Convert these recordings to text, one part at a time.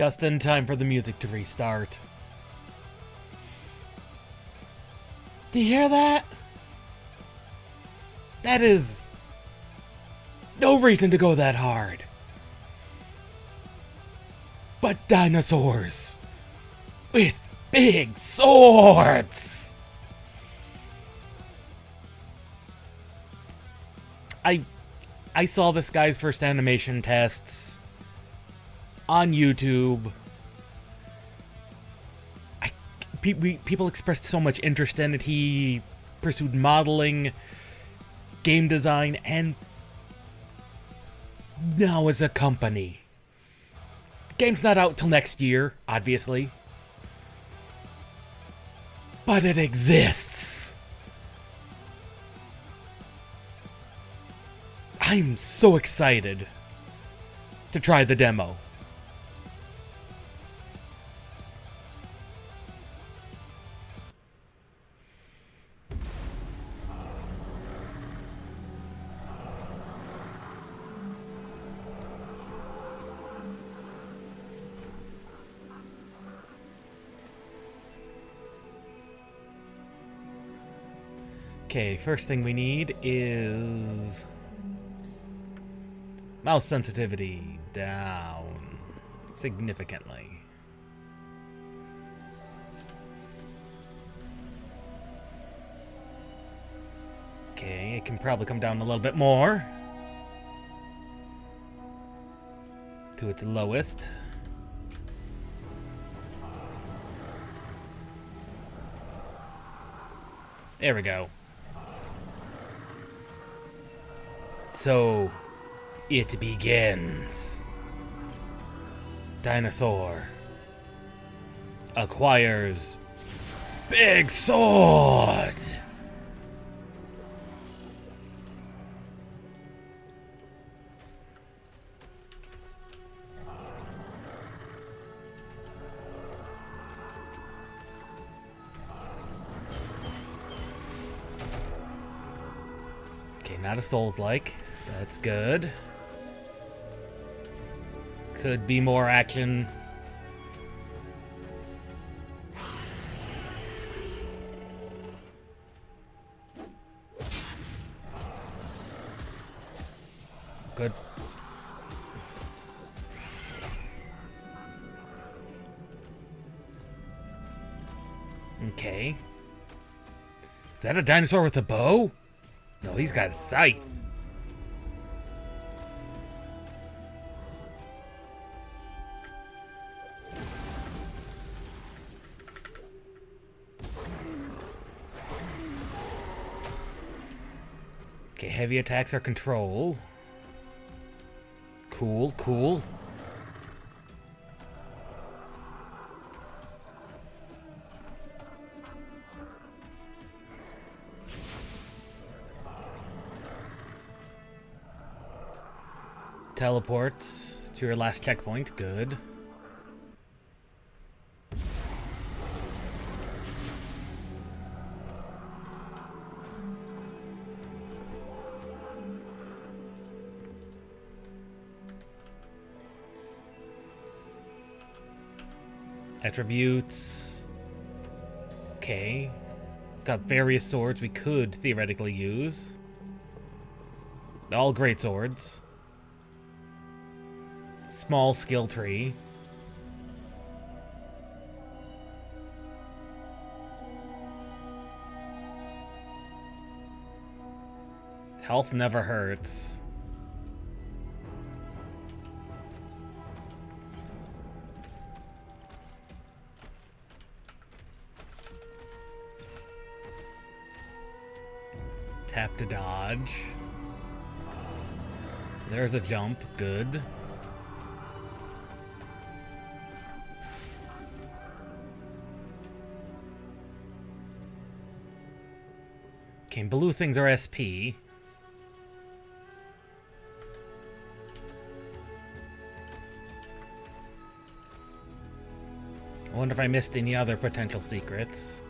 Just in time for the music to restart. Do you hear that? That is no reason to go that hard. But dinosaurs with big swords. I saw this guy's first animation tests on YouTube. People expressed so much interest in it. He pursued modeling, game design, and now as a company. The game's not out till next year, obviously. But it exists. I'm so excited to try the demo. Okay, first thing we need is mouse sensitivity down significantly. Okay, it can probably come down a little bit more to its lowest. There we go. So, it begins. Dinosaur acquires big sword. Okay, not a Souls-like. That's good. Could be more action. Good. Okay. Is that a dinosaur with a bow? No, he's got a scythe. Okay, heavy attacks are control. Cool, cool. Teleport to your last checkpoint. Good. Attributes. Okay. Got various swords we could theoretically use. All great swords. Small skill tree. Health never hurts. Tap to dodge. There's a jump. Good. Okay, blue things are SP. I wonder if I missed any other potential secrets.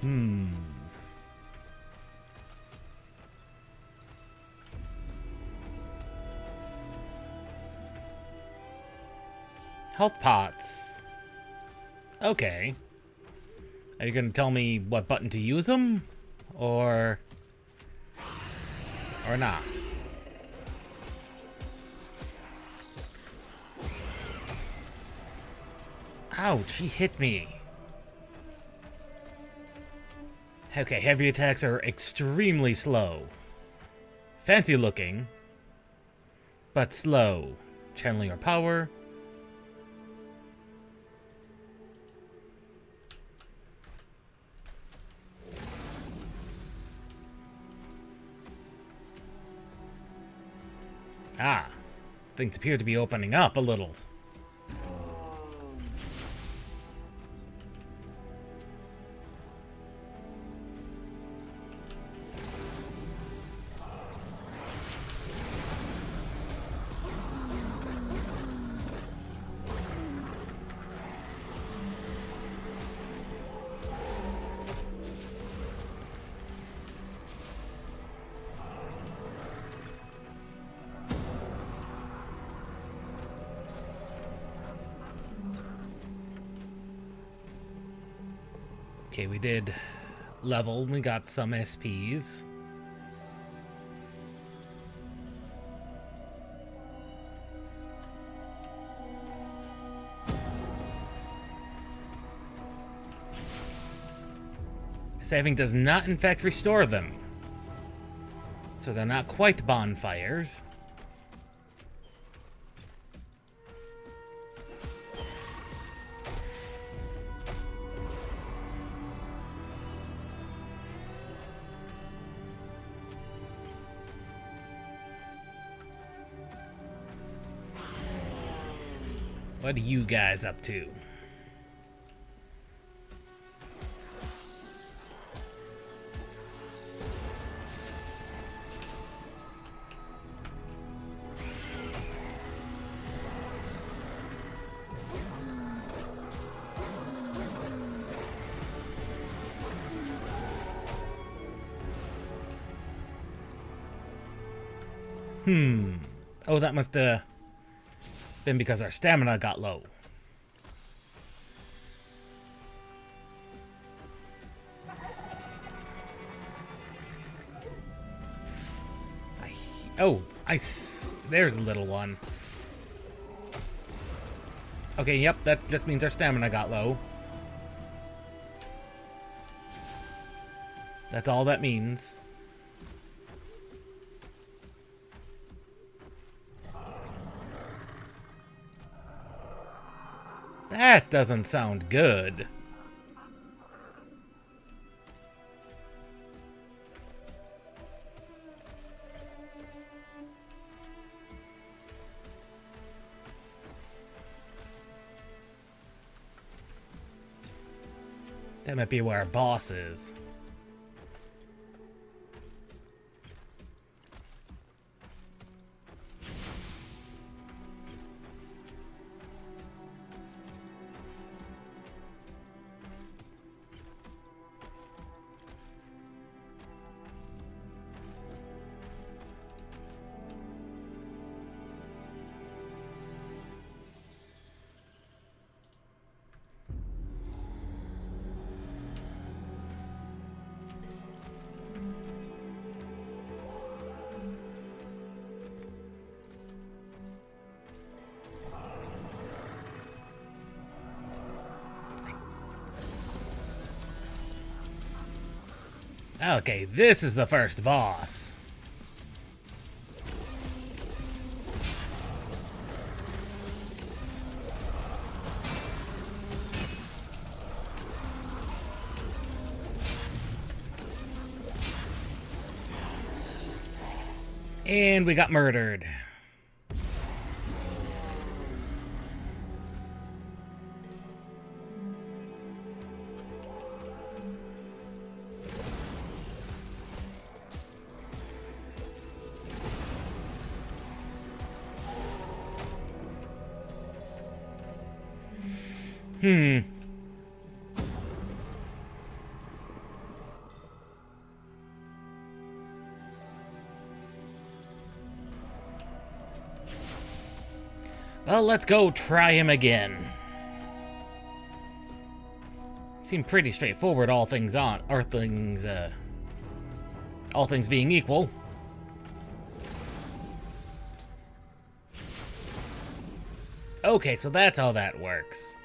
Hmm. Health pots. Okay. Are you gonna tell me what button to use them? Or not? Ouch, he hit me. Okay, heavy attacks are extremely slow. Fancy looking, but slow. Channeling your power. Ah, things appear to be opening up a little. Okay, we did level. We got some SPs. Saving does not, in fact, restore them. So they're not quite bonfires. What are you guys up to? Oh, that must have been because our stamina got low. There's a little one. Okay, yep, that just means our stamina got low. That's all that means. That doesn't sound good. That might be where our boss is. Okay, this is the first boss. And we got murdered. Well, let's go try him again. Seemed pretty straightforward, all things being equal. Okay, so that's how that works.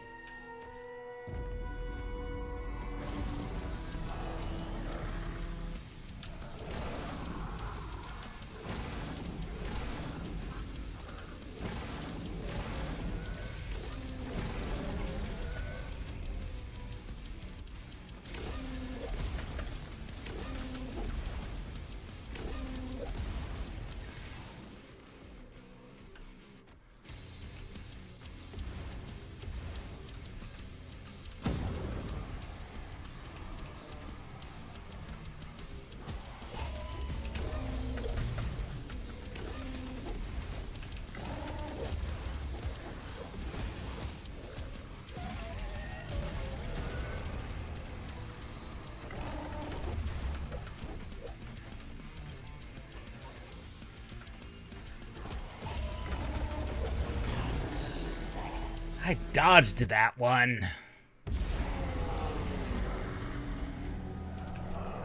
I dodged that one.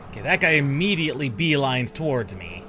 Okay, that guy immediately beelines towards me.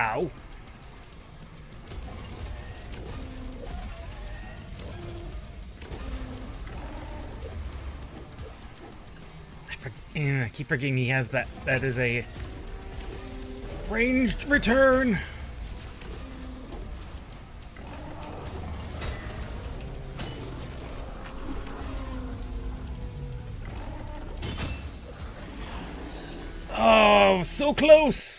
Ow. I keep forgetting he has that. That is a ranged return. Oh, so close.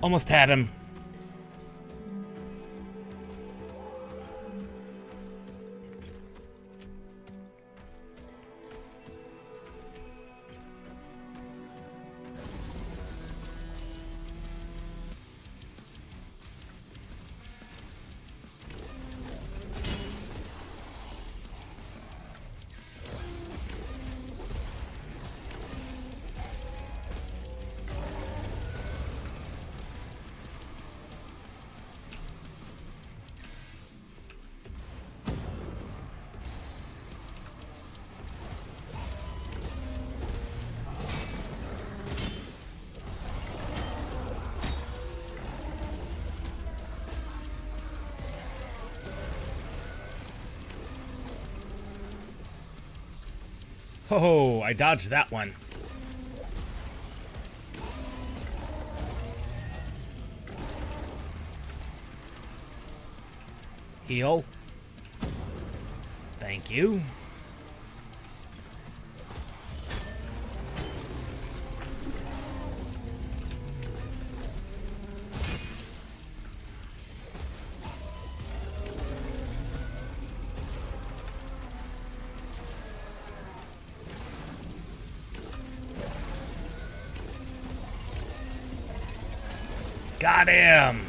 Almost had him. Oh, I dodged that one. Heal. Thank you. Got him!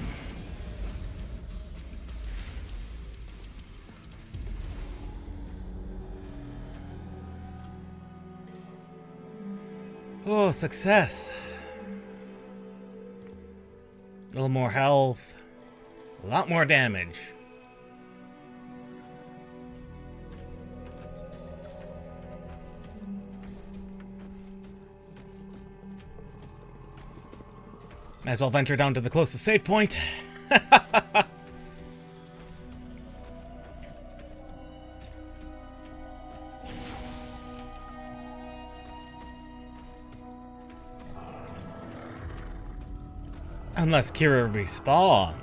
Oh, success. A little more health. A lot more damage. Might as well venture down to the closest save point. Unless Kira respawns.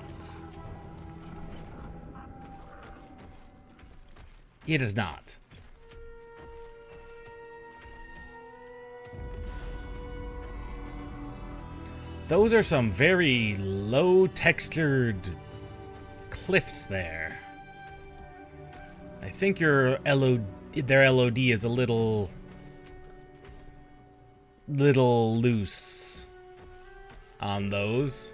He does not. Those are some very low textured cliffs there. I think their LOD is a little loose on those.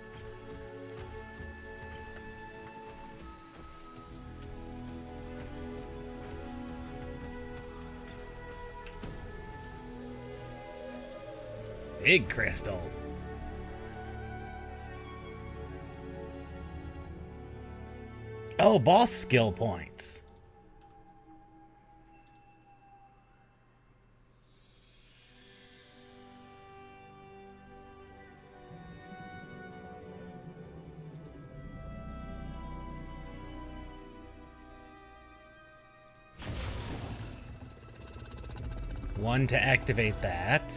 Big crystal. Oh, boss skill points. One to activate that.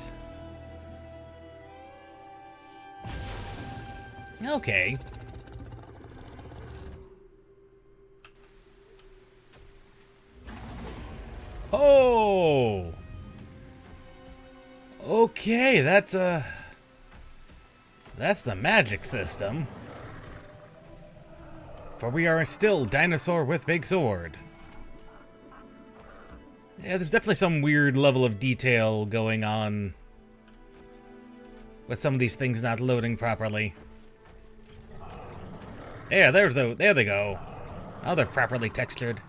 Okay. Oh! Okay, that's the magic system. For we are still dinosaur with big sword. Yeah, there's definitely some weird level of detail going on with some of these things not loading properly. Yeah, there they go. Oh, they're properly textured.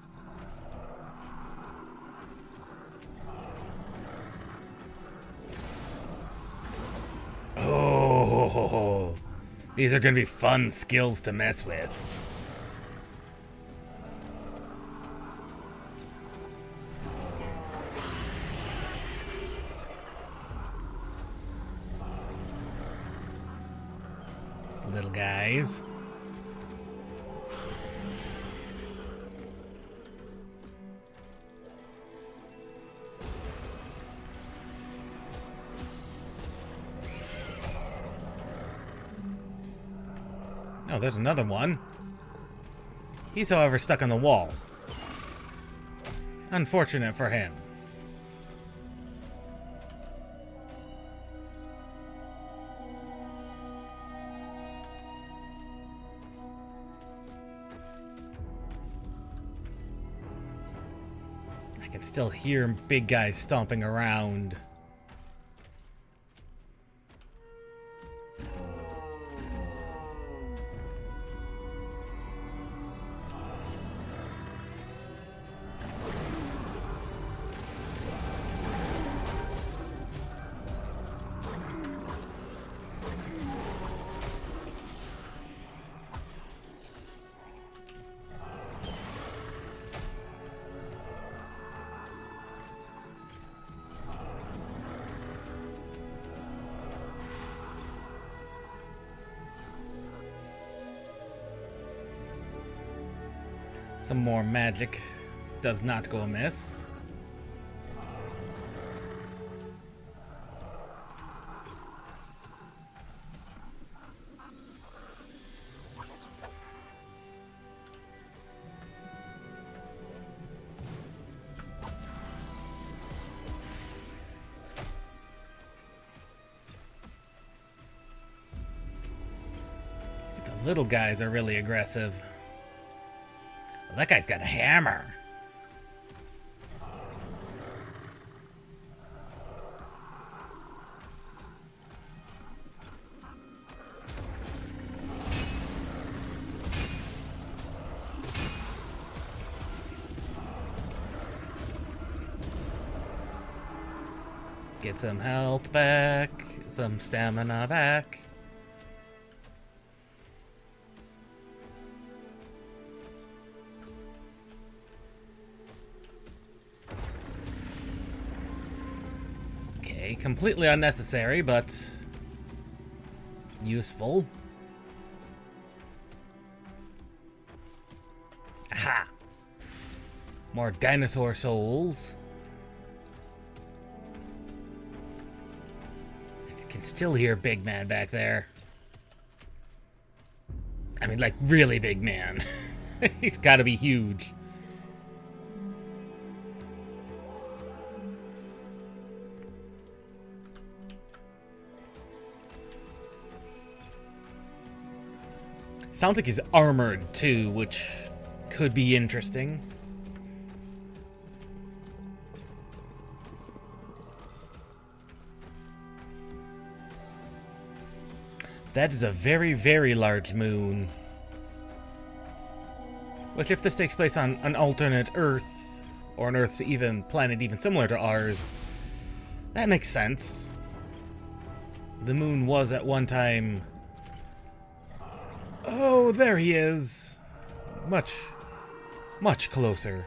Oh, these are gonna be fun skills to mess with. Little guys. Oh, there's another one. He's, however, stuck on the wall. Unfortunate for him. I can still hear big guys stomping around. Some more magic does not go amiss. The little guys are really aggressive. Well, that guy's got a hammer. Get some health back, some stamina back. Completely unnecessary, but useful. More dinosaur souls. I can still hear Big Man back there. I mean, like, really big man. He's gotta be huge. Sounds like he's armored, too, which could be interesting. That is a very, very large moon. Which, if this takes place on an alternate Earth, or an Earth even planet even similar to ours, that makes sense. The moon was at one time... Oh, there he is. Much, much closer.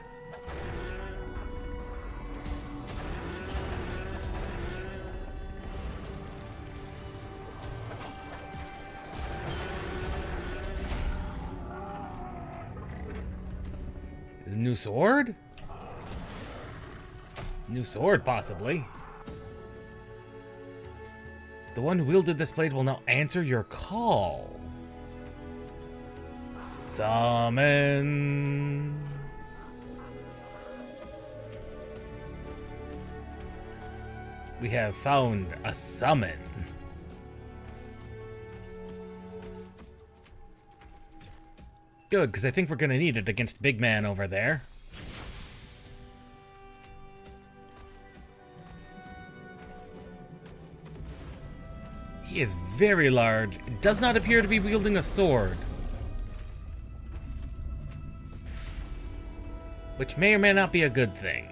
New sword? New sword, possibly. The one who wielded this blade will now answer your call. Summon. We have found a summon. Good, because I think we're going to need it against Big Man over there. He is very large. Does not appear to be wielding a sword. Which may or may not be a good thing.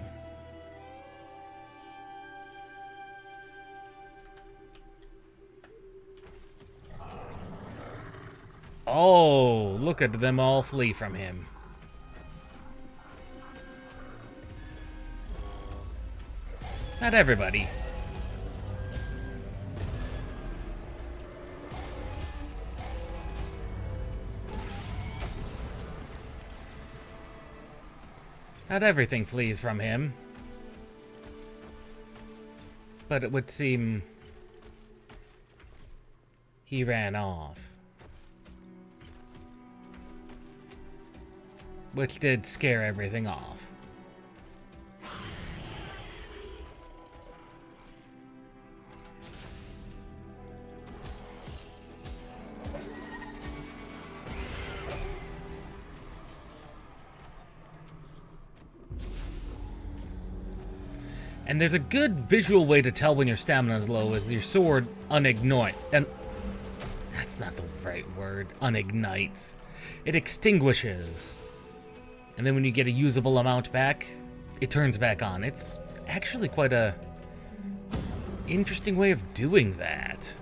Oh, look at them all flee from him. Not everybody. Not everything flees from him. But it would seem he ran off. Which did scare everything off. And there's a good visual way to tell when your stamina is low is your sword unignites. And that's not the right word. Unignites. It extinguishes. And then when you get a usable amount back, it turns back on. It's actually quite a interesting way of doing that.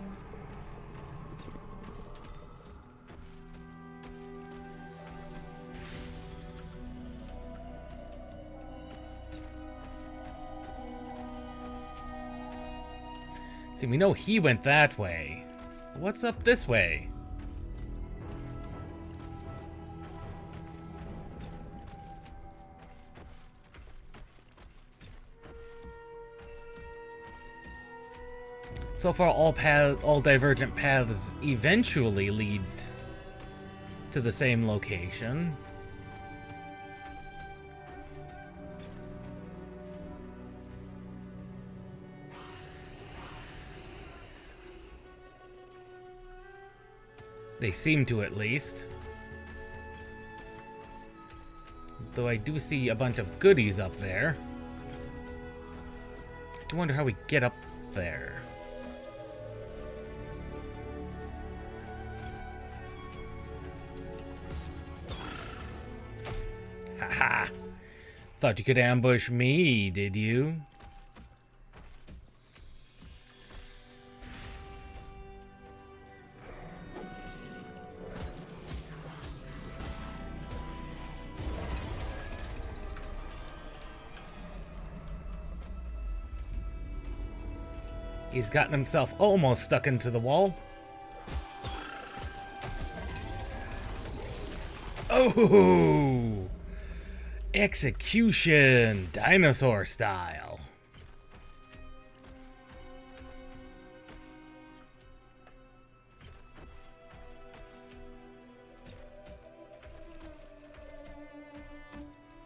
See, we know he went that way. What's up this way? So far, all divergent paths eventually lead to the same location. They seem to, at least. Though I do see a bunch of goodies up there. I do wonder how we get up there. Haha! Thought you could ambush me, did you? He's gotten himself almost stuck into the wall. Oh! Execution, dinosaur style.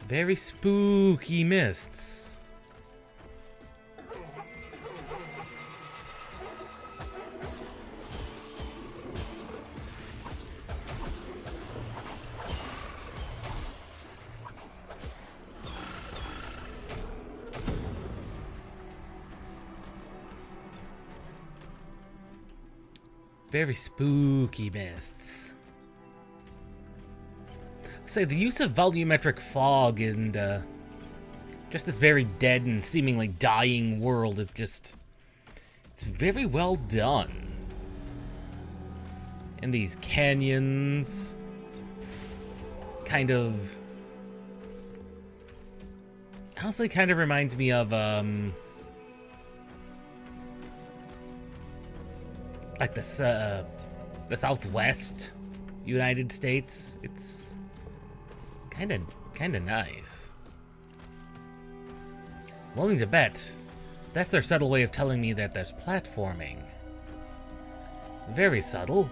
Very spooky mists. Very spooky mists. Say the use of volumetric fog and just this very dead and seemingly dying world is just, it's very well done. And these canyons kind of honestly kind of reminds me of like the Southwest United States. It's kind of nice. Willing to bet that's their subtle way of telling me that there's platforming. Very subtle.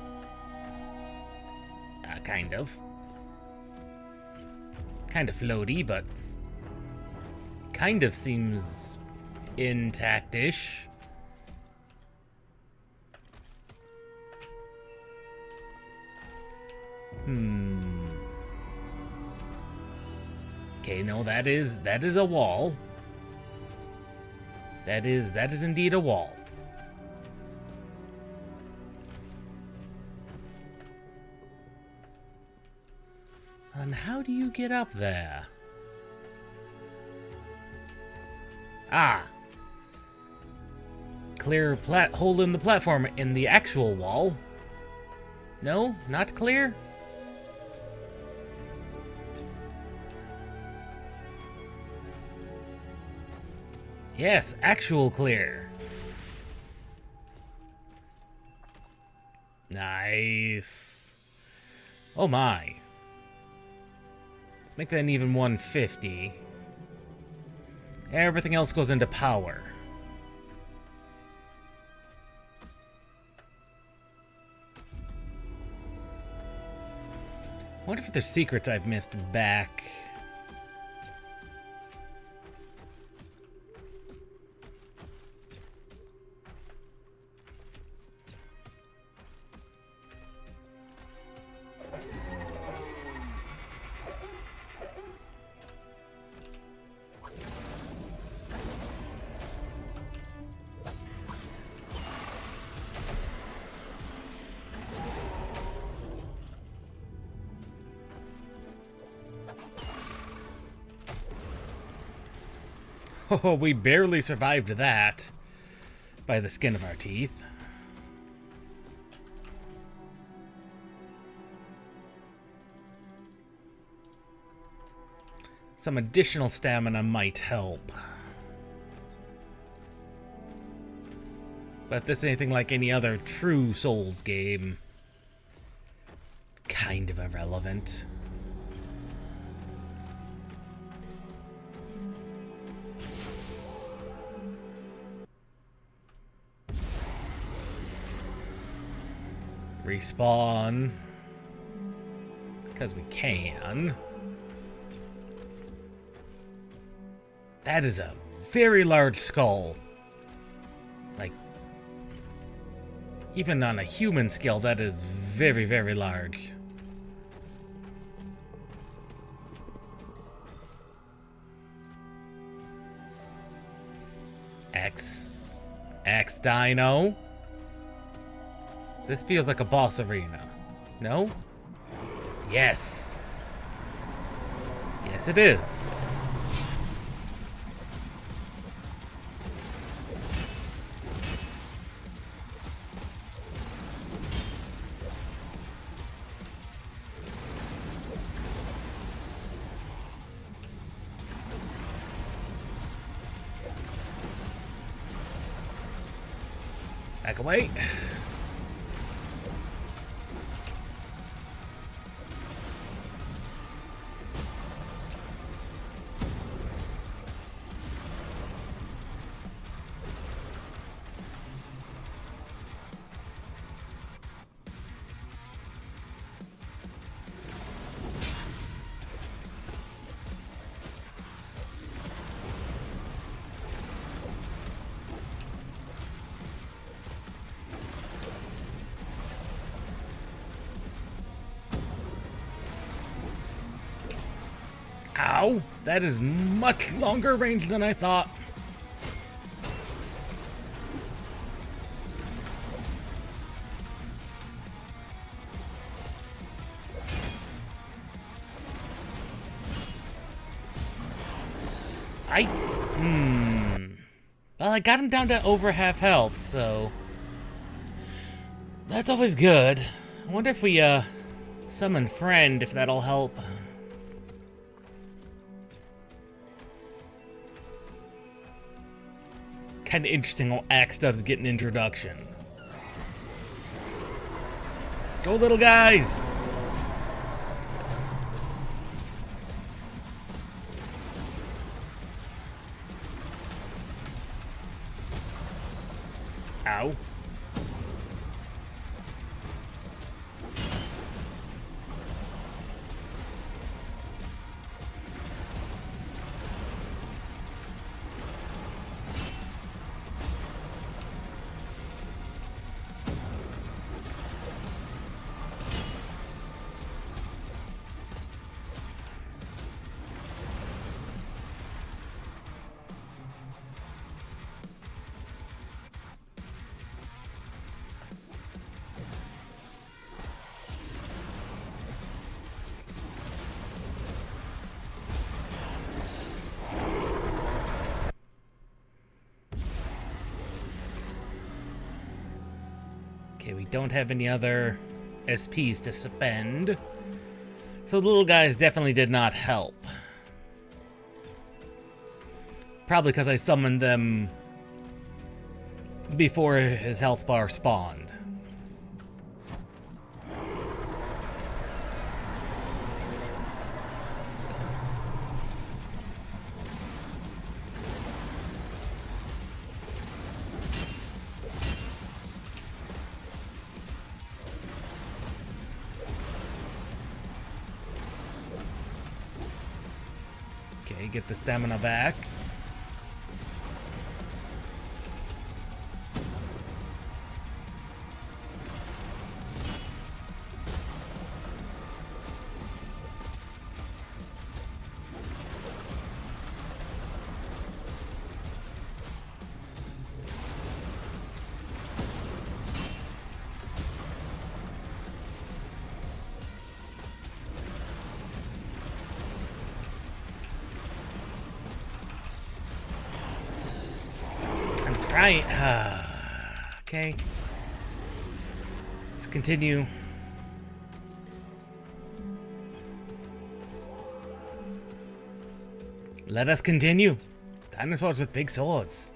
Kind of floaty, but kind of seems intact-ish. Okay, no, that is a wall. That is indeed a wall. And how do you get up there? Ah. Clear hole in the platform in the actual wall. No, not clear? Yes, actual clear. Nice. Oh my. Let's make that an even 150. Everything else goes into power. I wonder if there's secrets I've missed back. Oh, we barely survived that by the skin of our teeth. Some additional stamina might help. But this is anything like any other true Souls game. Kind of irrelevant. Respawn. Because we can. That is a very large skull. Like, even on a human scale, that is very, very large. X Dino. This feels like a boss arena. No? Yes. Yes, it is. Back away. Ow! That is much longer range than I thought. Well, I got him down to over half health, so that's always good. I wonder if we, summon friend, if that'll help. Kinda interesting how Axe doesn't get an introduction. Go, little guys! Ow. Okay, we don't have any other SPs to spend. So the little guys definitely did not help. Probably because I summoned them before his health bar spawned. Okay, get the stamina back. Right. Okay. Let's continue. Let us continue. Dinosaurs with big swords.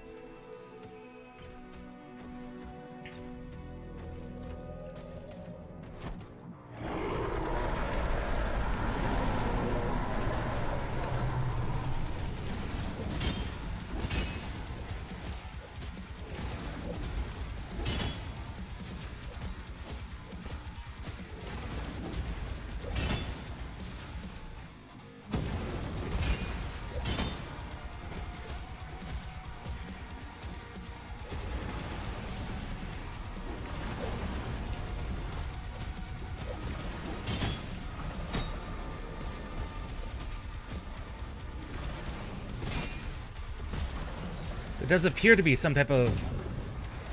There does appear to be some type of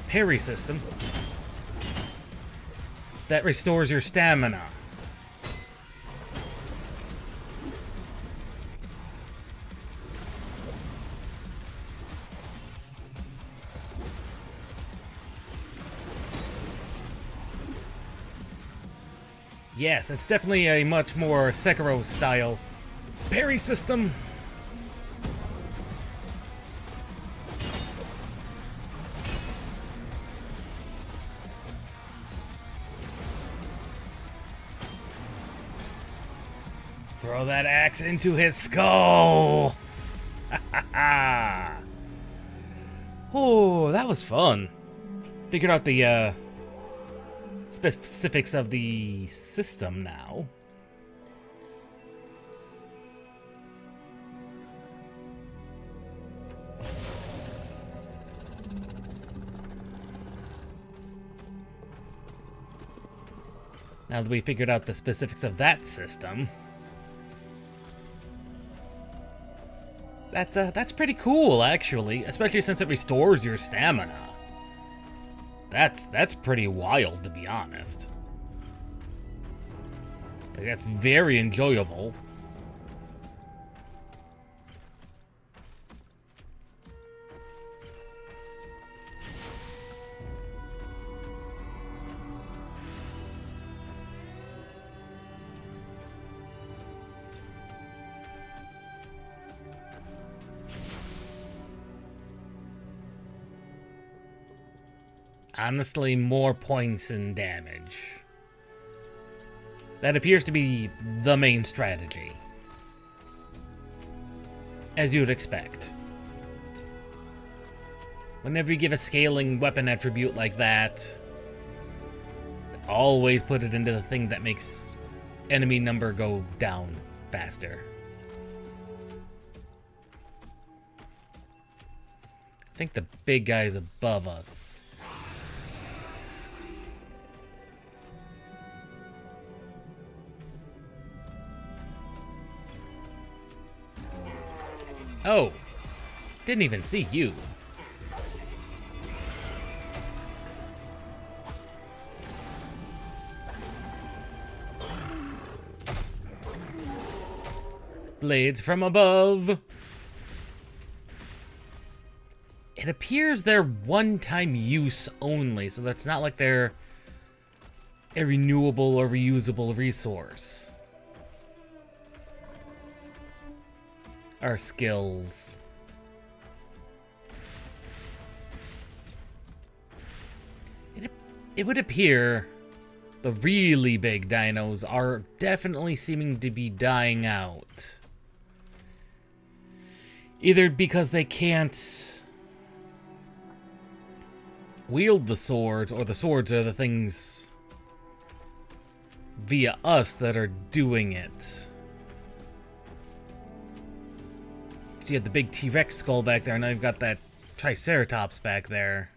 parry system that restores your stamina. Yes, it's definitely a much more Sekiro style parry system. Throw that axe into his skull! Oh, that was fun. Figured out the specifics of the system now. Now that we figured out the specifics of that system, That's pretty cool, actually, especially since it restores your stamina. That's pretty wild, to be honest. Like, that's very enjoyable. Honestly, more points and damage. That appears to be the main strategy. As you would expect. Whenever you give a scaling weapon attribute like that, always put it into the thing that makes enemy number go down faster. I think the big guy's above us. Oh, didn't even see you. Blades from above. It appears they're one-time use only, so that's not like they're a renewable or reusable resource. Our skills. It would appear the really big dinos are definitely seeming to be dying out. Either because they can't wield the swords, or the swords are the things via us that are doing it. You had the big T-Rex skull back there, and now you've got that Triceratops back there.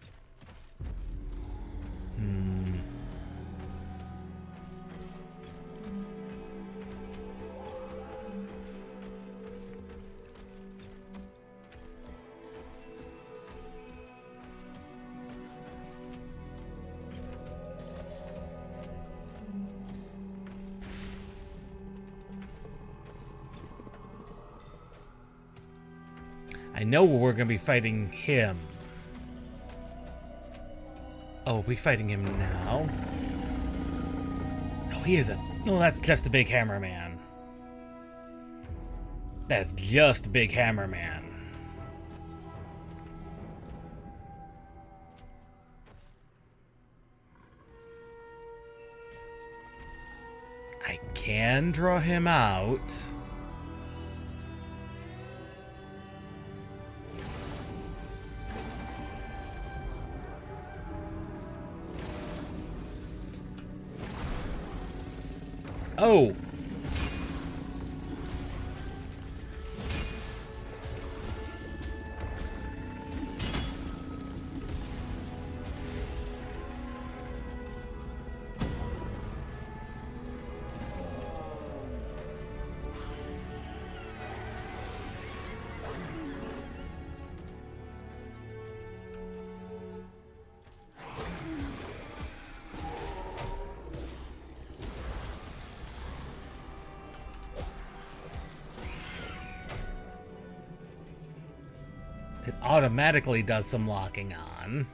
I know we're gonna be fighting him. Oh, are we fighting him now? Oh, he is a... Oh, that's just a big hammer man. That's just a big hammer man. I can draw him out. Oh! It automatically does some locking on.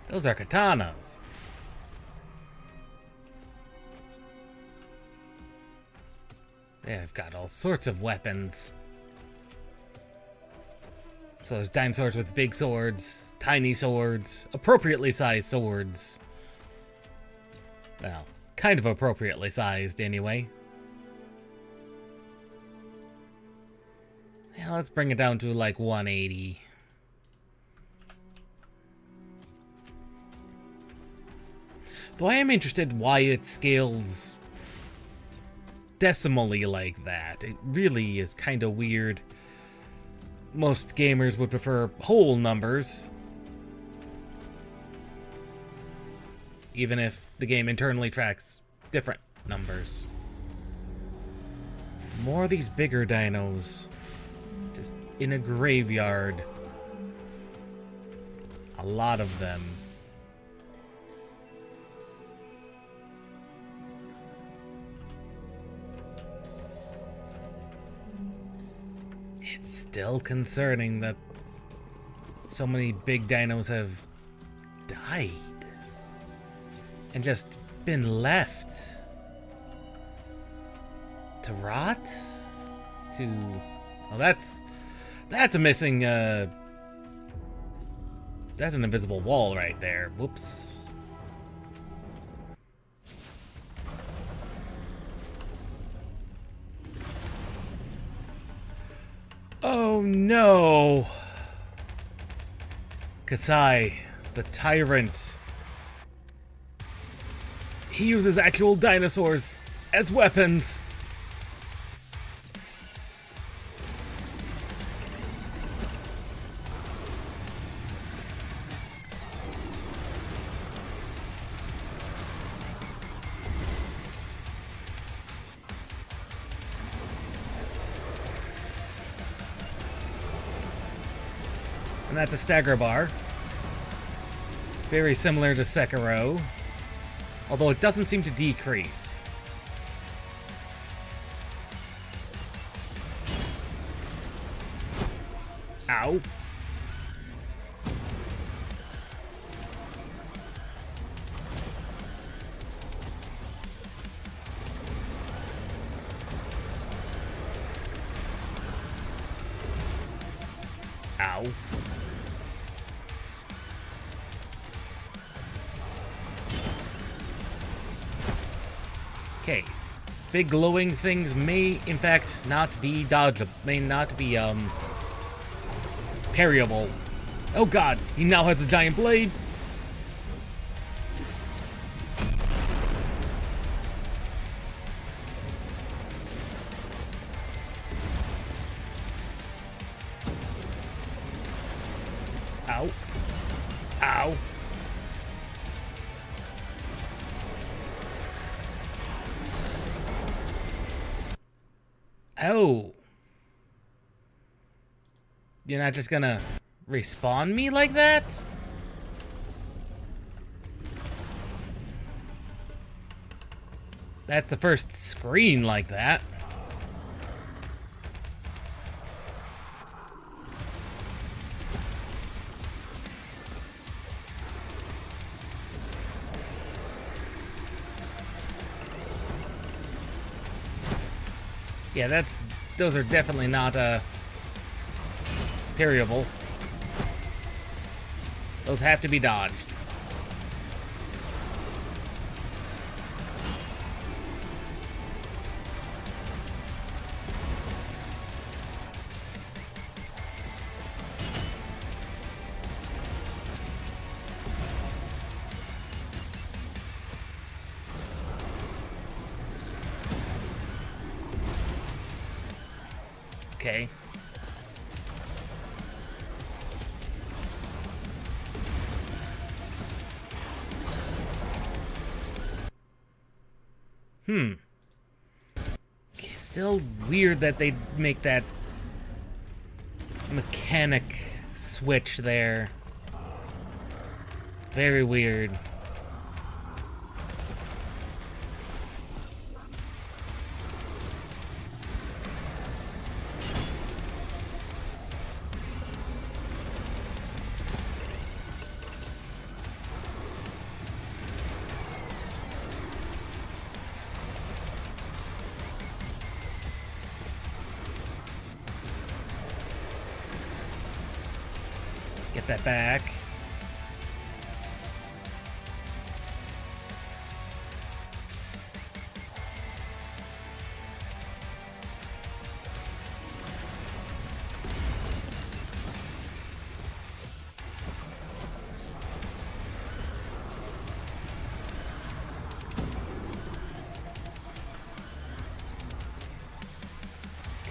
Those are katanas. They've got all sorts of weapons. So there's dinosaurs with big swords, tiny swords, appropriately sized swords. Well, kind of appropriately sized anyway. Yeah, let's bring it down to like 180. Though I am interested why it scales decimally like that. It really is kind of weird. most gamers would prefer whole numbers, even if the game internally tracks different numbers. More of these bigger dinos, just in a graveyard. A lot of them. It's still concerning that so many big dinos have died and just been left to rot. Well, that's a missing. That's an invisible wall right there. Whoops. Oh no! Kasai, the tyrant. He uses actual dinosaurs as weapons. And that's a stagger bar. Very similar to Sekiro, although it doesn't seem to decrease. Ow. Ow. Okay, big glowing things may, in fact, not be dodgeable, may not be, parryable. Oh god, he now has a giant blade! Ow. Ow. Oh. You're not just gonna respawn me like that? That's the first screen like that. Yeah, those are definitely not, parryable. Those have to be dodged. Okay. Still weird that they make that mechanic switch there. Very weird. Get that back.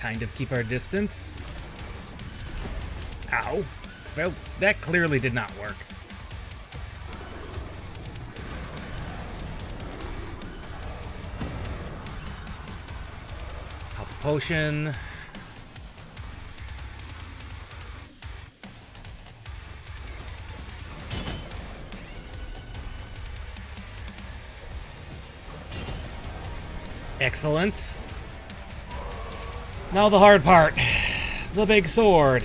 Kind of keep our distance. Ow. Well, that clearly did not work. Pop a potion. Excellent. Now the hard part. The big sword.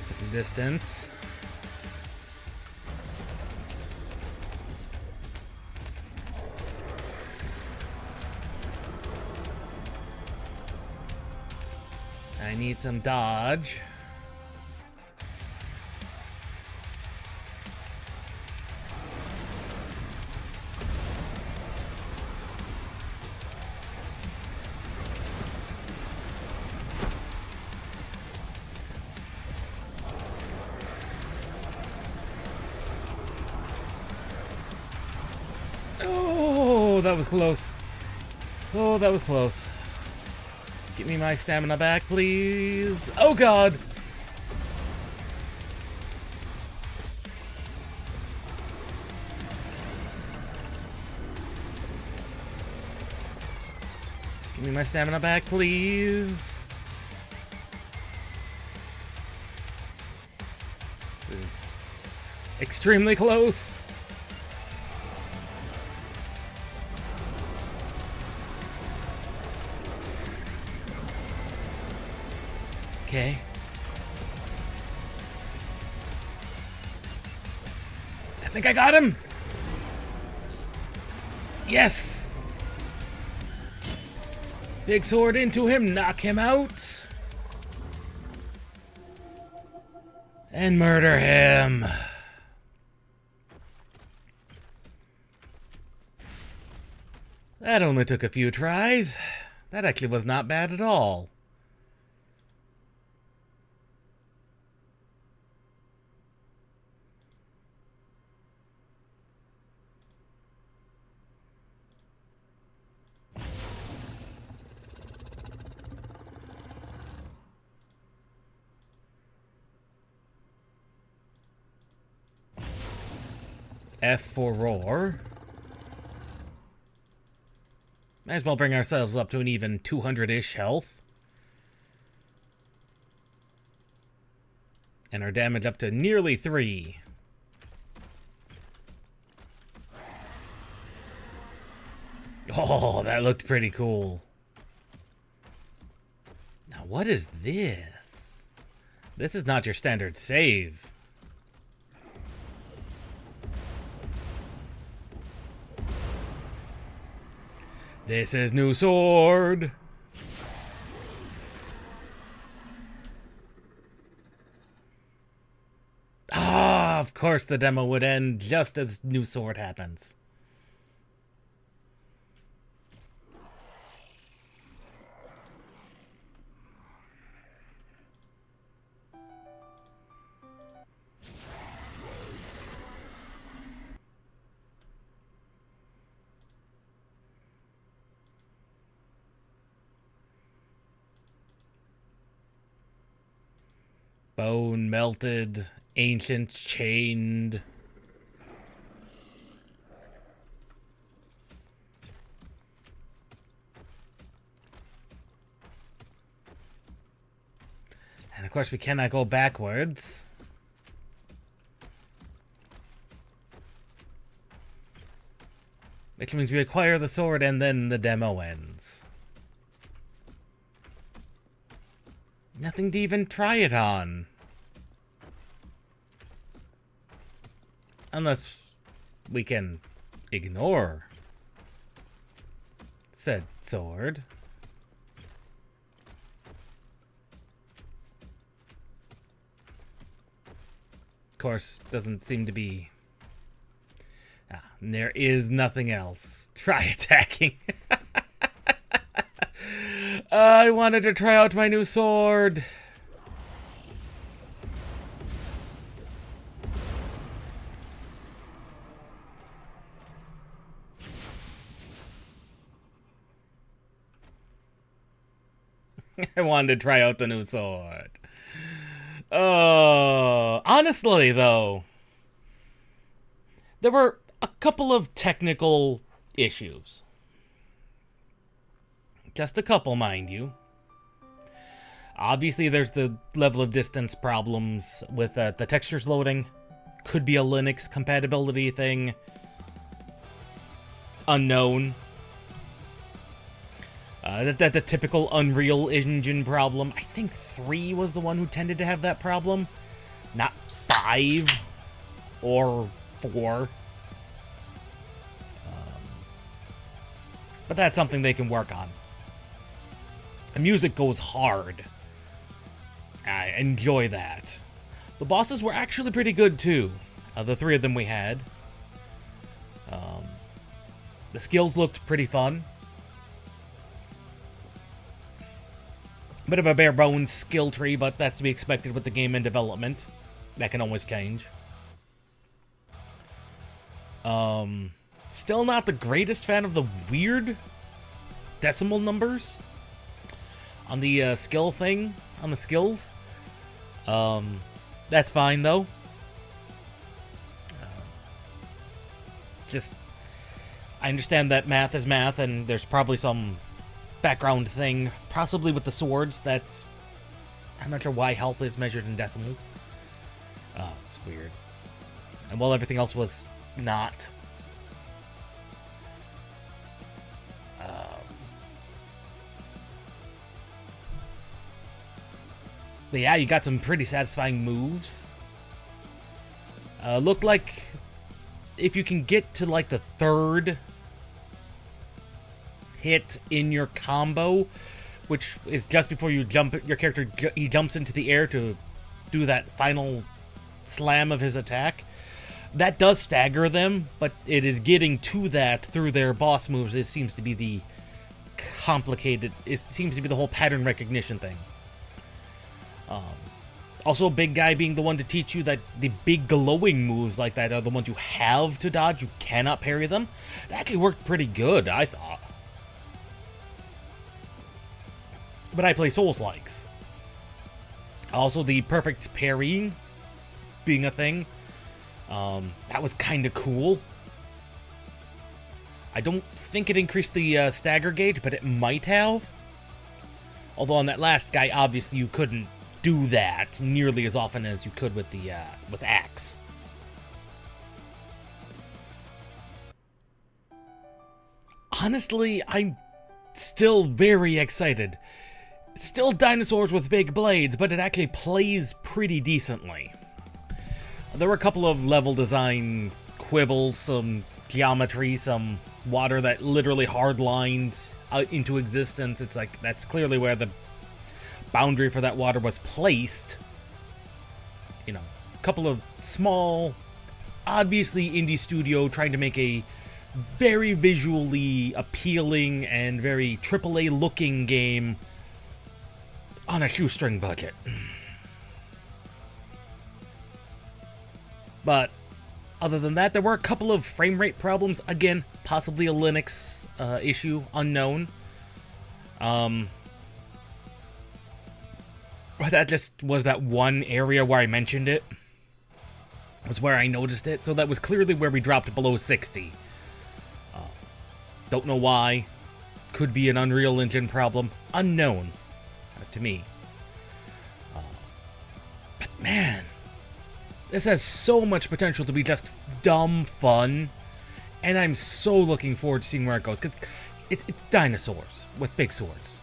Get some distance. I need some dodge. Oh, that was close. Oh, that was close. Give me my stamina back, please. Oh, God. Give me my stamina back, please. This is extremely close. Okay. I think I got him. Yes. Big sword into him, knock him out. And murder him. That only took a few tries. That actually was not bad at all. F for roar. Might as well bring ourselves up to an even 200-ish health. And our damage up to nearly 3. Oh, that looked pretty cool. Now, what is this? This is not your standard save. This is new sword. Ah, of course the demo would end just as new sword happens. Bone melted, ancient chained. And of course we cannot go backwards. Which means we acquire the sword and then the demo ends. Nothing to even try it on. Unless we can ignore said sword. Of course, doesn't seem to be... there is nothing else. Try attacking. I wanted to try out my new sword. I wanted to try out the new sword. Oh, honestly, though, there were a couple of technical issues. Just a couple, mind you. Obviously, there's the level of distance problems with the textures loading. Could be a Linux compatibility thing. Unknown. That's the typical Unreal Engine problem. I think 3 was the one who tended to have that problem. Not 5 or 4. But that's something they can work on. The music goes hard. I enjoy that. The bosses were actually pretty good too. The 3 of them we had. The skills looked pretty fun. Bit of a bare bones skill tree, but that's to be expected with the game in development. That can always change. Still not the greatest fan of the weird decimal numbers on the skill thing, on the skills. That's fine though. I understand that math is math, and there's probably some background thing, possibly with the swords, that I'm not sure why health is measured in decimals. It's weird. And while everything else was not. But yeah, you got some pretty satisfying moves. Looked like if you can get to like the 3rd hit in your combo, which is just before you jump, your character he jumps into the air to do that final slam of his attack. That does stagger them, but it is getting to that through their boss moves. It seems to be the complicated. It seems to be the whole pattern recognition thing. Also, big guy being the one to teach you that the big glowing moves like that are the ones you have to dodge. You cannot parry them. That actually worked pretty good, I thought. But I play Souls-likes. Also, the perfect parrying being a thing. That was kind of cool. I don't think it increased the stagger gauge, but it might have. Although on that last guy, obviously you couldn't do that nearly as often as you could with the with axe. Honestly, I'm still very excited. It's still dinosaurs with big blades, but it actually plays pretty decently. There were a couple of level design quibbles, some geometry, some water that literally hard-lined out into existence. It's like, that's clearly where the boundary for that water was placed. You know, a couple of small, obviously indie studio trying to make a very visually appealing and very AAA looking game on a shoestring budget. But other than that, there were a couple of frame rate problems. Again, possibly a Linux issue, unknown. That just was that one area where I mentioned it. Was where I noticed it. So that was clearly where we dropped below 60. Don't know why. Could be an Unreal Engine problem. Unknown to me. But man, this has so much potential to be just dumb fun. And I'm so looking forward to seeing where it goes. Because it's dinosaurs with big swords.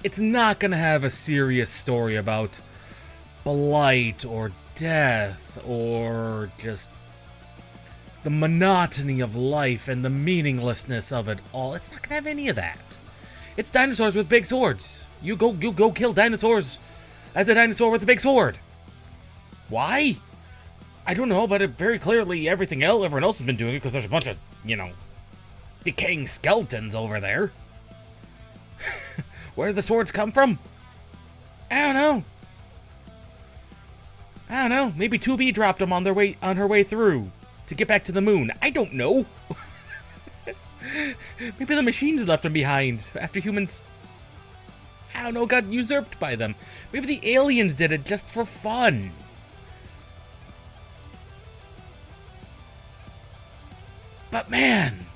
It's not going to have a serious story about blight or death or just the monotony of life and the meaninglessness of it all. It's not gonna have any of that. It's dinosaurs with big swords. You go kill dinosaurs as a dinosaur with a big sword. Why? I don't know, but very clearly everyone else has been doing it because there's a bunch of, decaying skeletons over there. Where did the swords come from? I don't know. Maybe 2B dropped them on her way through to get back to the moon. I don't know. Maybe the machines left them behind after humans, got usurped by them. Maybe the aliens did it just for fun. But man,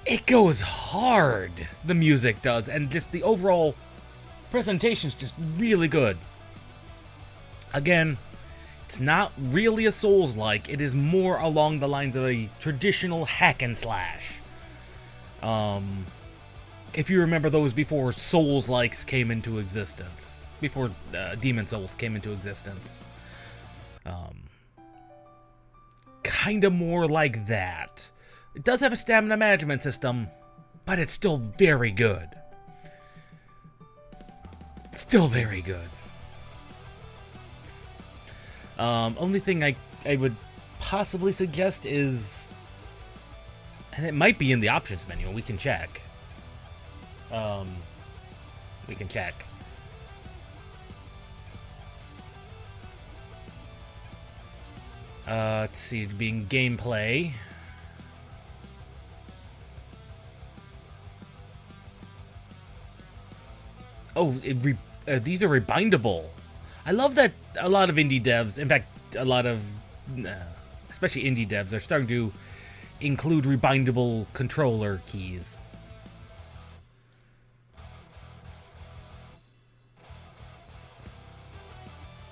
it goes hard. The music does, and just the overall presentation's just really good. Again, it's not really a Souls-like. It is more along the lines of a traditional hack and slash. If you remember those before Souls-likes came into existence. Before Demon Souls came into existence. Kinda more like that. It does have a stamina management system, but it's still very good. Still very good. Only thing I would possibly suggest is, and it might be in the options menu, we can check. Let's see, being gameplay. Oh, these are rebindable. I love that a lot of indie devs, in fact, a lot of, especially indie devs, are starting to include rebindable controller keys.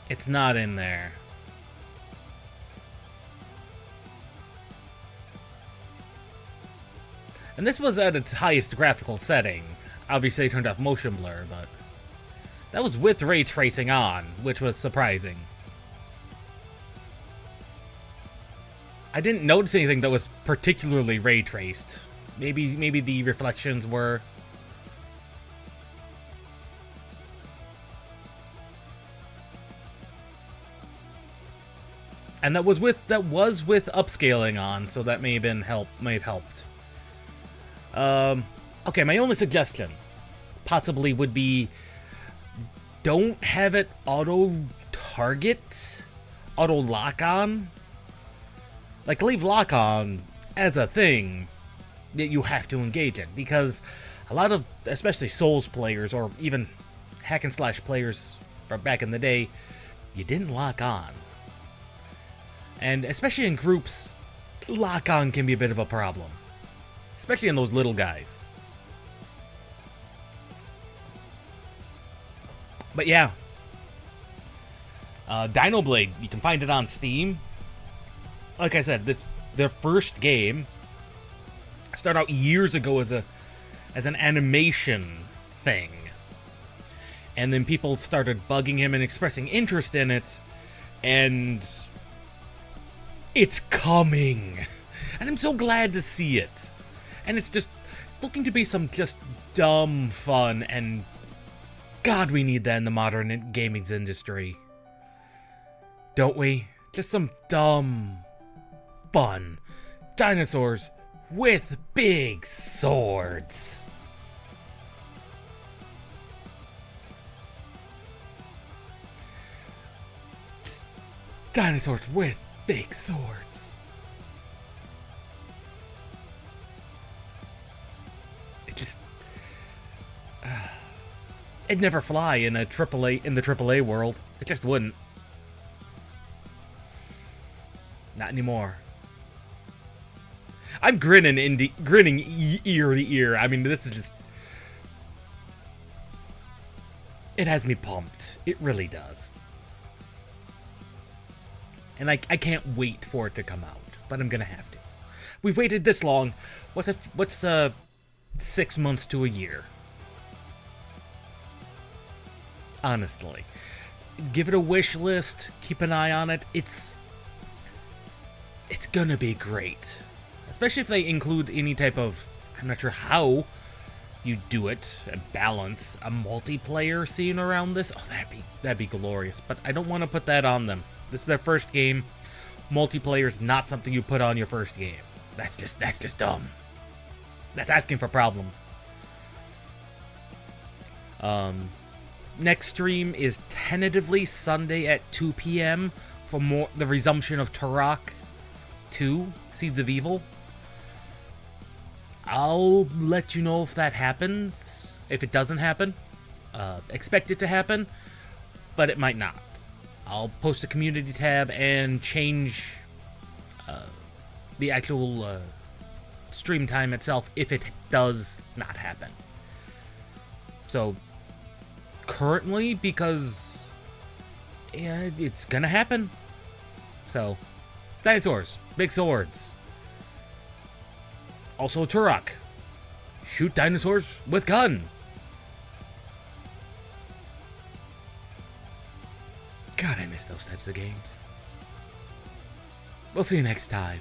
It's not in there. And this was at its highest graphical setting. Obviously, I turned off motion blur, but that was with ray tracing on, which was surprising. I didn't notice anything that was particularly ray traced. Maybe the reflections were. And that was with upscaling on, so that may have helped. Okay, my only suggestion possibly would be don't have it auto lock on. Like, leave lock on as a thing that you have to engage in, because a lot of, especially Souls players or even hack and slash players from back in the day, you didn't lock on. And especially in groups, lock on can be a bit of a problem. Especially in those little guys. But yeah. Dinoblade, you can find it on Steam. Like I said, their first game started out years ago as an animation thing. And then people started bugging him and expressing interest in it. And it's coming. And I'm so glad to see it. And it's just looking to be some just dumb fun, and God, we need that in the modern gaming industry. Don't we? Just some dumb fun. Dinosaurs with big swords. Just dinosaurs with big swords. It'd never fly in the AAA world. It just wouldn't. Not anymore. I'm grinning ear to ear. I mean, this is just, it has me pumped. It really does. And I can't wait for it to come out, but I'm gonna have to. We've waited this long. What's 6 months to a year? Honestly, give it a wish list. Keep an eye on it. It's it's gonna be great. Especially if they include any type of, I'm not sure how you do it, balance a multiplayer scene around this. Oh, that'd be glorious. But I don't want to put that on them. This is their first game. Multiplayer is not something you put on your first game. That's just dumb. That's asking for problems. Next stream is tentatively Sunday at 2 p.m. for the resumption of Turok 2, Seeds of Evil. I'll let you know if that happens. If it doesn't happen, expect it to happen, but it might not. I'll post a community tab and change the actual stream time itself if it does not happen. So, currently, because yeah, it's gonna happen. So, dinosaurs, big swords. Also Turok. Shoot dinosaurs with gun. God, I miss those types of games. We'll see you next time.